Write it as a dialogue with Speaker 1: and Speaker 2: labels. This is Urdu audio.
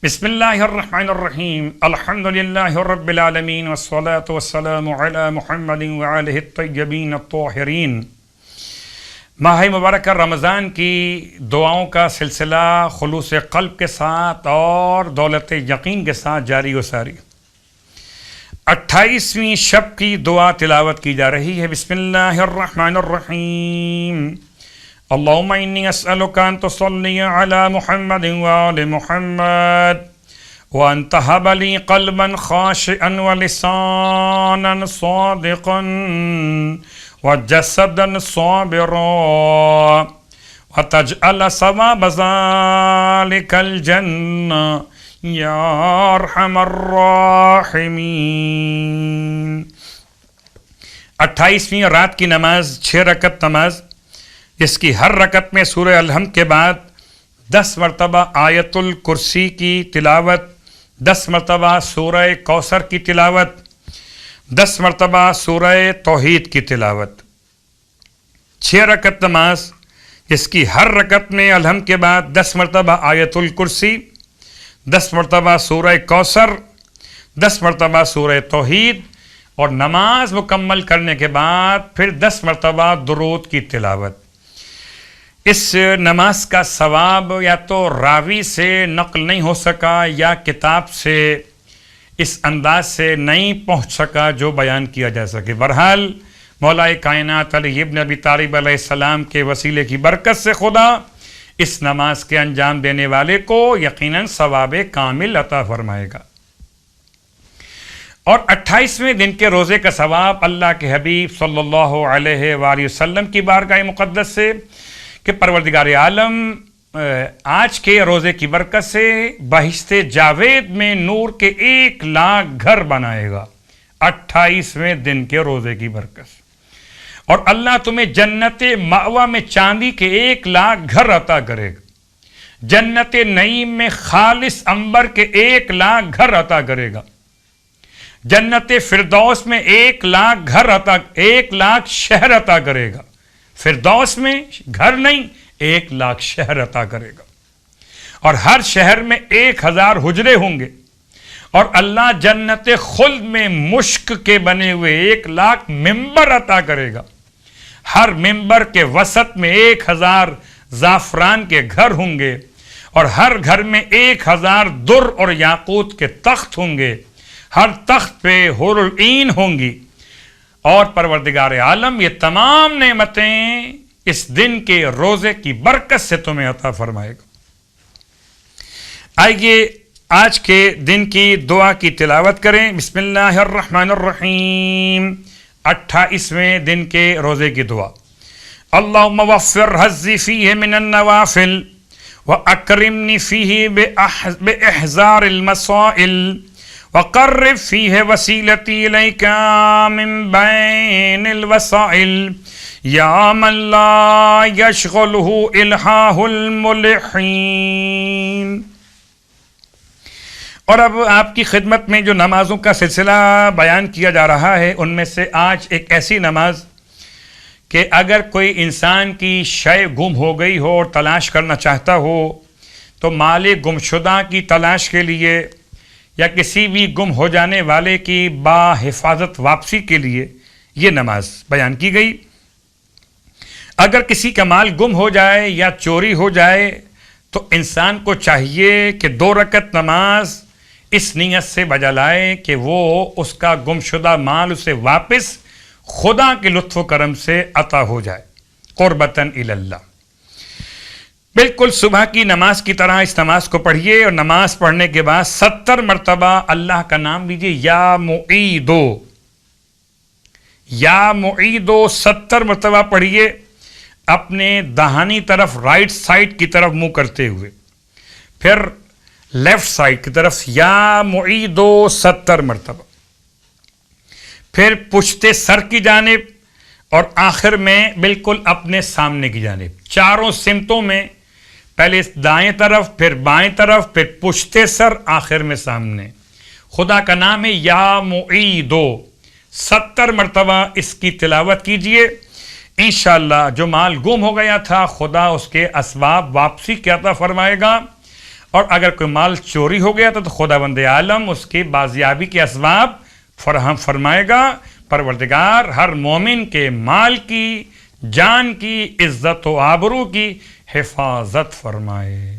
Speaker 1: بسم اللہ الرحمن الرحیم الحمد للہ رب العالمین والصلاة والسلام علی محمد وآلہ الطیبین الطاہرین۔ ماہ مبارکہ رمضان کی دعاؤں کا سلسلہ خلوص قلب کے ساتھ اور دولت یقین کے ساتھ جاری و ساری۔ 28ویں شب کی دعا تلاوت کی جا رہی ہے۔ بسم اللہ الرحمن الرحیم۔ اللہم انی اسألک ان تصلی علی محمد وآل محمد وان تہب لی قلبا خاشعا ولسانا صادقا وجسدا صابرا وتجعل ثواب ذلك الجنہ یا ارحم الراحمین۔ 28ویں رات کی نماز 6 رکعت نماز، جس کی ہر رکعت میں سورہ الحمد کے بعد 10 مرتبہ آیت الکرسی کی تلاوت، 10 مرتبہ سورہ کوثر کی تلاوت، 10 مرتبہ سورہ توحید کی تلاوت۔ 6 رکعت نماز جس کی ہر رکعت میں الحمد کے بعد 10 مرتبہ آیت الکرسی، 10 مرتبہ سورہ کوثر، 10 مرتبہ سورہ توحید، اور نماز مکمل کرنے کے بعد پھر 10 مرتبہ درود کی تلاوت۔ اس نماز کا ثواب یا تو راوی سے نقل نہیں ہو سکا یا کتاب سے اس انداز سے نہیں پہنچ سکا جو بیان کیا جا سکے۔ بہرحال مولا کائنات علی ابن ابی طالب علیہ السلام کے وسیلے کی برکت سے خدا اس نماز کے انجام دینے والے کو یقیناً ثواب کامل عطا فرمائے گا۔ اور 28ویں دن کے روزے کا ثواب اللہ کے حبیب صلی اللہ علیہ وآلہ وسلم کی بارگاہ مقدس سے کہ پروردگار عالم آج کے روزے کی برکت سے بہشت جاوید میں نور کے 1 لاکھ گھر بنائے گا 28ویں دن کے روزے کی برکت سے، اور اللہ تمہیں جنت مأوا میں چاندی کے 1 لاکھ گھر عطا کرے گا، جنت نعیم میں خالص عنبر کے 1 لاکھ گھر عطا کرے گا، جنت فردوس میں 1 لاکھ گھر عطا، 1 لاکھ شہر عطا کرے گا۔ فردوس میں گھر نہیں، 1 لاکھ شہر عطا کرے گا، اور ہر شہر میں 1000 حجرے ہوں گے، اور اللہ جنت خلد میں مشک کے بنے ہوئے 1 لاکھ ممبر عطا کرے گا، ہر ممبر کے وسط میں 1000 زعفران کے گھر ہوں گے، اور ہر گھر میں 1000 در اور یاقوت کے تخت ہوں گے، ہر تخت پہ حور العین ہوں گی، اور پروردگار عالم یہ تمام نعمتیں اس دن کے روزے کی برکت سے تمہیں عطا فرمائے گا۔ آئیے آج کے دن کی دعا کی تلاوت کریں۔ بسم اللہ الرحمن الرحیم۔ 28ویں دن کے روزے کی دعا۔ اللہم وفر حظی فیہ من النوافل واکرمنی فیہ باحضار المسائل وقرب فیہ وسیلتی الیکا من بین الوسائل یا من لا یشغلہ الہاہ الملحین۔ اور اب آپ کی خدمت میں جو نمازوں کا سلسلہ بیان کیا جا رہا ہے، ان میں سے آج ایک ایسی نماز کہ اگر کوئی انسان کی شے گم ہو گئی ہو اور تلاش کرنا چاہتا ہو تو مال گمشدہ کی تلاش کے لیے یا کسی بھی گم ہو جانے والے کی باحفاظت واپسی کے لیے یہ نماز بیان کی گئی۔ اگر کسی کا مال گم ہو جائے یا چوری ہو جائے تو انسان کو چاہیے کہ 2 رکعت نماز اس نیت سے بجا لائے کہ وہ اس کا گمشدہ مال اسے واپس خدا کے لطف و کرم سے عطا ہو جائے، قربتاً الی اللہ۔ بالکل صبح کی نماز کی طرح اس نماز کو پڑھیے، اور نماز پڑھنے کے بعد 70 مرتبہ اللہ کا نام لیجیے، یا معیدو، یا معیدو 70 مرتبہ پڑھیے، اپنے داہنی طرف رائٹ سائڈ کی طرف منہ کرتے ہوئے، پھر لیفٹ سائڈ کی طرف یا معیدو 70 مرتبہ، پھر پشتے سر کی جانب، اور آخر میں بالکل اپنے سامنے کی جانب، چاروں سمتوں میں، پہلے دائیں طرف، پھر بائیں طرف، پھر پشتے سر، آخر میں سامنے۔ خدا کا نام ہے یا معیدو، 70 مرتبہ اس کی تلاوت کیجئے۔ انشاءاللہ جو مال گم ہو گیا تھا خدا اس کے اسباب واپسی کیا عطا فرمائے گا، اور اگر کوئی مال چوری ہو گیا تو خداوند عالم اس کی بازیابی کے اسباب فراہم فرمائے گا. پروردگار ہر مومن کے مال کی، جان کی، عزت و آبرو کی حفاظت فرمائے.